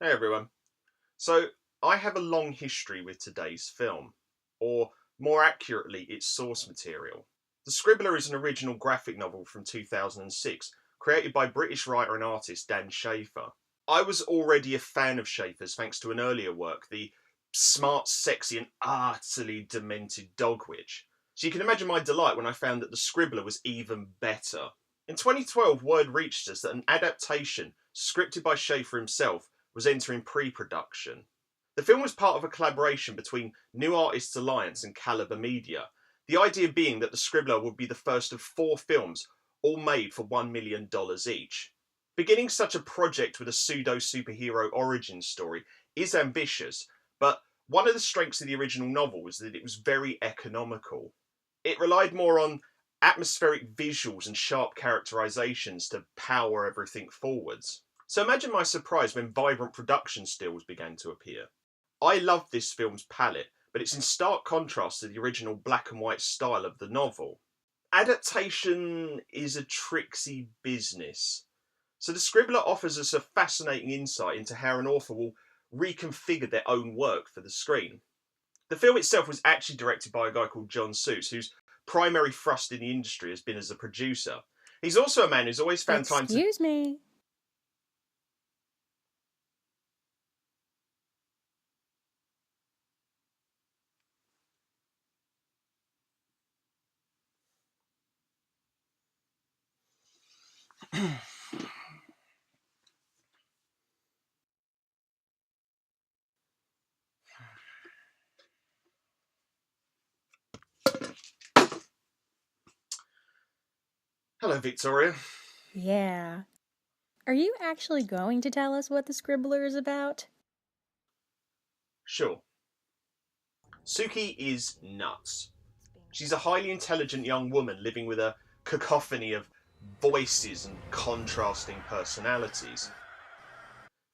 Hey everyone. So, I have a long history with today's film, or more accurately, its source material. The Scribbler is an original graphic novel from 2006, created by British writer and artist Dan Schafer. I was already a fan of Schafer's thanks to an earlier work, the smart, sexy, and utterly demented Dog Witch. So you can imagine my delight when I found that the Scribbler was even better. In 2012, word reached us that an adaptation, scripted by Schafer himself, was entering pre-production. The film was part of a collaboration between New Artists Alliance and Caliber Media, the idea being that The Scribbler would be the first of 4 films, all made for $1 million each. Beginning such a project with a pseudo-superhero origin story is ambitious, but one of the strengths of the original novel was that it was very economical. It relied more on atmospheric visuals and sharp characterizations to power everything forwards. So imagine my surprise when vibrant production stills began to appear. I love this film's palette, but it's in stark contrast to the original black and white style of the novel. Adaptation is a tricksy business. So the Scribbler offers us a fascinating insight into how an author will reconfigure their own work for the screen. The film itself was actually directed by a guy called John Seuss, whose primary thrust in the industry has been as a producer. He's also a man who's always found time to... Excuse me. Hello, Victoria. Yeah. Are you actually going to tell us what the Scribbler is about? Sure. Suki is nuts. She's a highly intelligent young woman living with a cacophony of voices and contrasting personalities.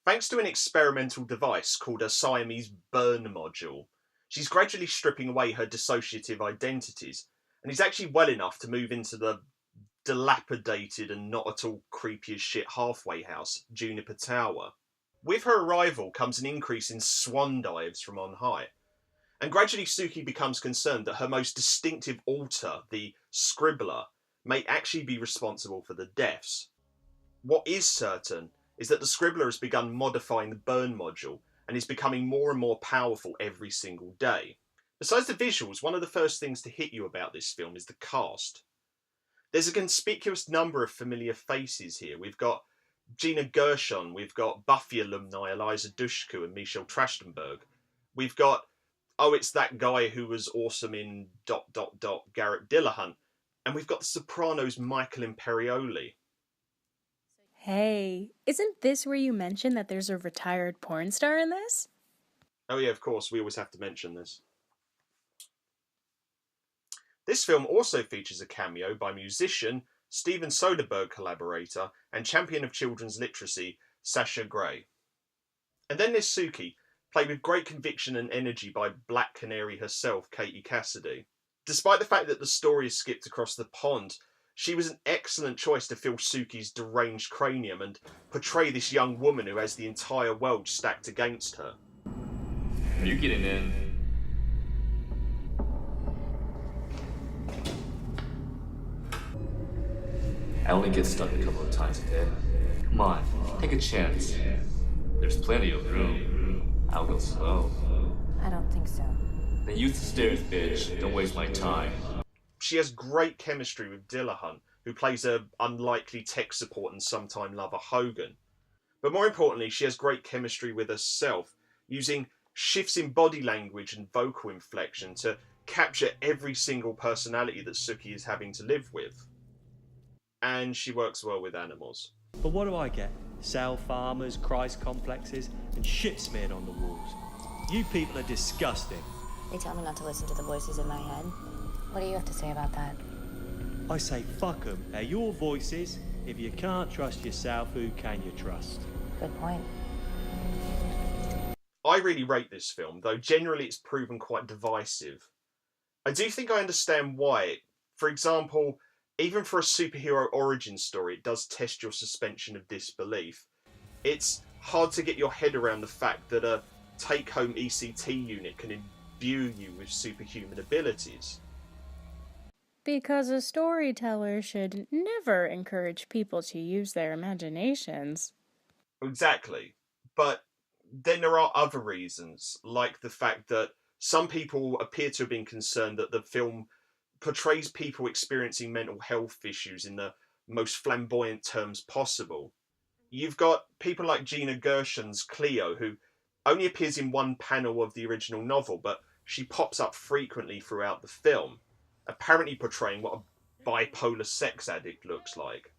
Thanks to an experimental device called a Siamese burn module, she's gradually stripping away her dissociative identities and is actually well enough to move into the dilapidated and not at all creepy as shit halfway house, Juniper Tower. With her arrival comes an increase in swan dives from on high, and gradually Suki becomes concerned that her most distinctive alter, the Scribbler, may actually be responsible for the deaths. What is certain is that the Scribbler has begun modifying the burn module and is becoming more and more powerful every single day. Besides the visuals, one of the first things to hit you about this film is the cast. There's a conspicuous number of familiar faces here. We've got Gina Gershon, we've got Buffy alumni Eliza Dushku and Michelle Trachtenberg. We've got, oh, it's that guy who was awesome in ... Garrett Dillahunt. And we've got the Sopranos' Michael Imperioli. Hey, isn't this where you mentioned that there's a retired porn star in this? Oh yeah, of course, we always have to mention this. This film also features a cameo by musician, Steven Soderbergh collaborator, and champion of children's literacy, Sasha Grey. And then there's Suki, played with great conviction and energy by Black Canary herself, Katie Cassidy. Despite the fact that the story is skipped across the pond, she was an excellent choice to fill Suki's deranged cranium and portray this young woman who has the entire world stacked against her. Are you getting in? I only get stuck a couple of times a day. Come on, take a chance. There's plenty of room. I'll go slow. I don't think so. Then use the stairs, bitch. Don't waste my time. She has great chemistry with Dillahunt, who plays a unlikely tech support and sometime lover Hogan. But more importantly, she has great chemistry with herself, using shifts in body language and vocal inflection to capture every single personality that Suki is having to live with. And she works well with animals. But what do I get? Sow farmers, Christ complexes, and shit smeared on the walls. You people are disgusting. They tell me not to listen to the voices in my head. What do you have to say about that? I say fuck 'em. They're your voices. If you can't trust yourself, who can you trust? Good point. I really rate this film, though generally it's proven quite divisive. I do think I understand why. For example, even for a superhero origin story, it does test your suspension of disbelief. It's hard to get your head around the fact that a take-home ECT unit can imbue you with superhuman abilities. Because a storyteller should never encourage people to use their imaginations. Exactly. But then there are other reasons, like the fact that some people appear to have been concerned that the film portrays people experiencing mental health issues in the most flamboyant terms possible. You've got people like Gina Gershon's Cleo, who only appears in one panel of the original novel, but she pops up frequently throughout the film, apparently portraying what a bipolar sex addict looks like.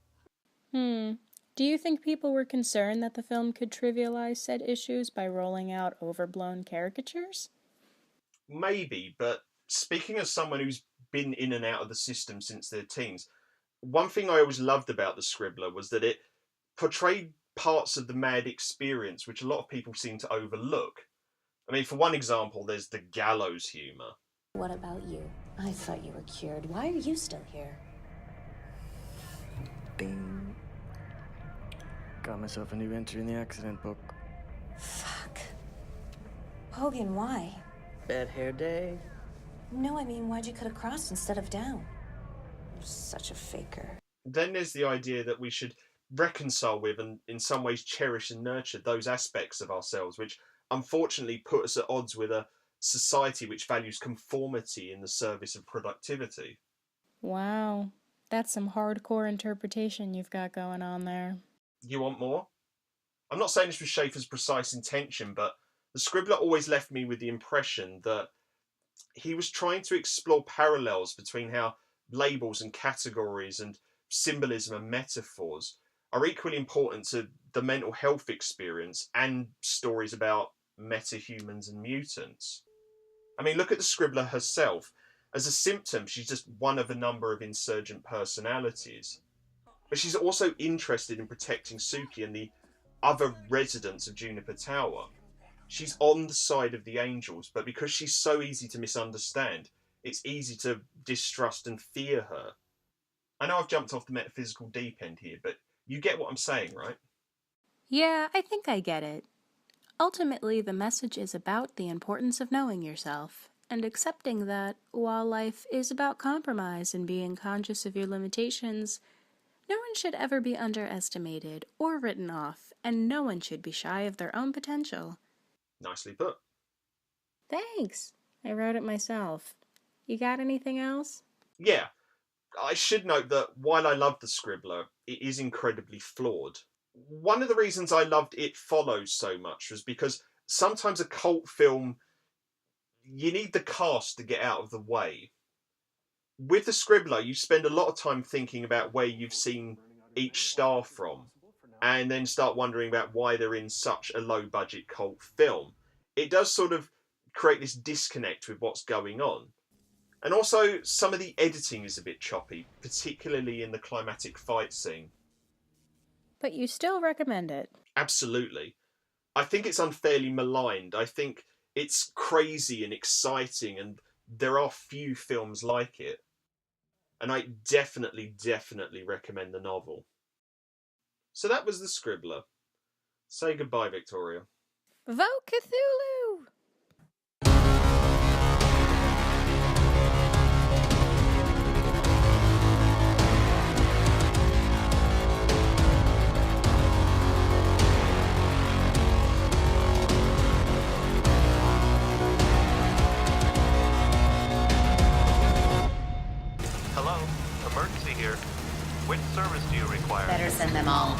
Do you think people were concerned that the film could trivialize said issues by rolling out overblown caricatures? Maybe, but speaking as someone who's been in and out of the system since their teens, one thing I always loved about The Scribbler was that it portrayed parts of the mad experience which a lot of people seem to overlook. I mean, for one example, there's the gallows humour. What about you? I thought you were cured. Why are you still here? Bing. Got myself a new entry in the accident book. Fuck. Hogan, why? Bad hair day. No, I mean, why'd you cut across instead of down? You're such a faker. Then there's the idea that we should reconcile with and in some ways cherish and nurture those aspects of ourselves which unfortunately put us at odds with a society which values conformity in the service of productivity. Wow, that's some hardcore interpretation you've got going on there. You want more? I'm not saying this with Schaefer's precise intention, but the Scribbler always left me with the impression that he was trying to explore parallels between how labels and categories and symbolism and metaphors are equally important to the mental health experience and stories about metahumans and mutants. I mean, look at the Scribbler herself. As a symptom, she's just one of a number of insurgent personalities. But she's also interested in protecting Suki and the other residents of Juniper Tower. She's on the side of the angels, but because she's so easy to misunderstand, it's easy to distrust and fear her. I know I've jumped off the metaphysical deep end here, but you get what I'm saying, right? Yeah, I think I get it. Ultimately, the message is about the importance of knowing yourself, and accepting that, while life is about compromise and being conscious of your limitations, no one should ever be underestimated or written off, and no one should be shy of their own potential. Nicely put. Thanks. I wrote it myself. You got anything else? Yeah, I should note that while I love the Scribbler, it is incredibly flawed. One of the reasons I loved It Follows so much was because sometimes a cult film, you need the cast to get out of the way. With the Scribbler, you spend a lot of time thinking about where you've seen each star from, and then start wondering about why they're in such a low-budget cult film. It does sort of create this disconnect with what's going on. And also, some of the editing is a bit choppy, particularly in the climatic fight scene. But you still recommend it? Absolutely. I think it's unfairly maligned. I think it's crazy and exciting, and there are few films like it. And I definitely recommend the novel. So that was The Scribbler. Say goodbye, Victoria. Vote Cthulhu! Hello, emergency here. Which service do you require? Better send them all.